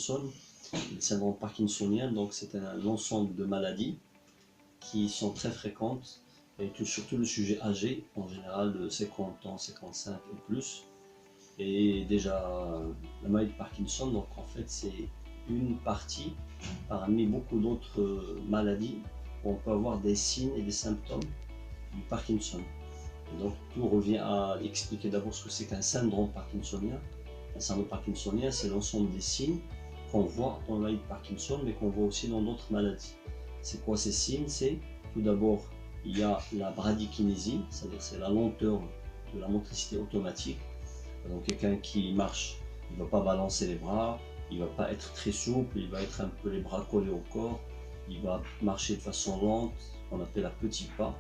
Parkinson. Le syndrome parkinsonien, donc c'est un ensemble de maladies qui sont très fréquentes et surtout le sujet âgé, en général de 50 ans, 55 et plus. Et déjà, la maladie de Parkinson, donc en fait, c'est une partie parmi beaucoup d'autres maladies où on peut avoir des signes et des symptômes du Parkinson. Et donc, tout revient à expliquer d'abord ce que c'est qu'un syndrome parkinsonien. Un syndrome parkinsonien, c'est l'ensemble des signes qu'on voit dans la maladie de Parkinson, mais qu'on voit aussi dans d'autres maladies. C'est quoi ces signes? C'est tout d'abord, il y a la bradykinésie, c'est-à-dire c'est la lenteur de la motricité automatique. Donc quelqu'un qui marche, il ne va pas balancer les bras, il ne va pas être très souple, il va être un peu les bras collés au corps, il va marcher de façon lente, qu'on appelle à petits pas.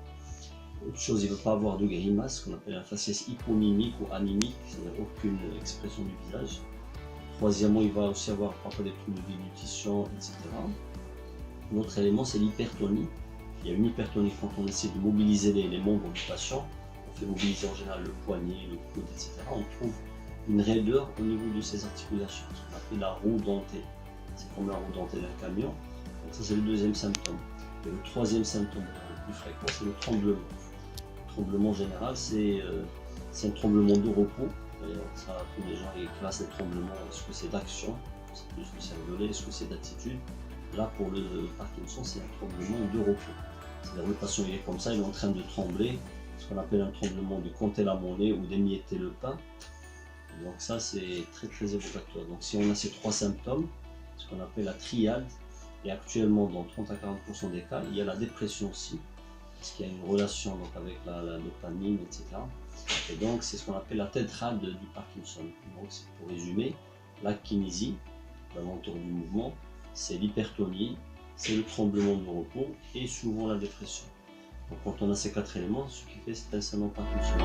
Autre chose, il ne va pas avoir de grimace, qu'on appelle un faciès hypomimique ou anémique, c'est-à-dire aucune expression du visage. Troisièmement, il va aussi avoir parfois des troubles de déglutition, etc. L'autre élément, c'est l'hypertonie. Il y a une hypertonie quand on essaie de mobiliser les membres du patient. On fait mobiliser en général le poignet, le coude, etc. On trouve une raideur au niveau de ces articulations, ce qu'on appelle la roue dentée. C'est comme la roue dentée d'un camion. Donc ça, c'est le deuxième symptôme. Et le troisième symptôme le plus fréquent, c'est le tremblement. Le tremblement général, c'est un tremblement de repos. Ça, tous les gens ils classent les tremblements, est-ce que c'est d'action, est-ce que c'est violet, est-ce que c'est d'attitude. Là, pour le Parkinson, c'est un tremblement de repos. C'est-à-dire le patient il est comme ça, il est en train de trembler, ce qu'on appelle un tremblement de compter la monnaie ou d'émietter le pain. Et donc ça, c'est très très évocateur. Donc si on a ces trois symptômes, ce qu'on appelle la triade, et actuellement dans 30 à 40% des cas, il y a la dépression aussi, parce qu'il y a une relation donc, avec la dopamine, etc. Et donc c'est ce qu'on appelle la tétrade du Parkinson. Donc pour résumer, la kinésie, la lenteur du mouvement, c'est l'hypertonie, c'est le tremblement de repos et souvent la dépression. Donc quand on a ces quatre éléments, ce qui fait c'est un syndrome Parkinson.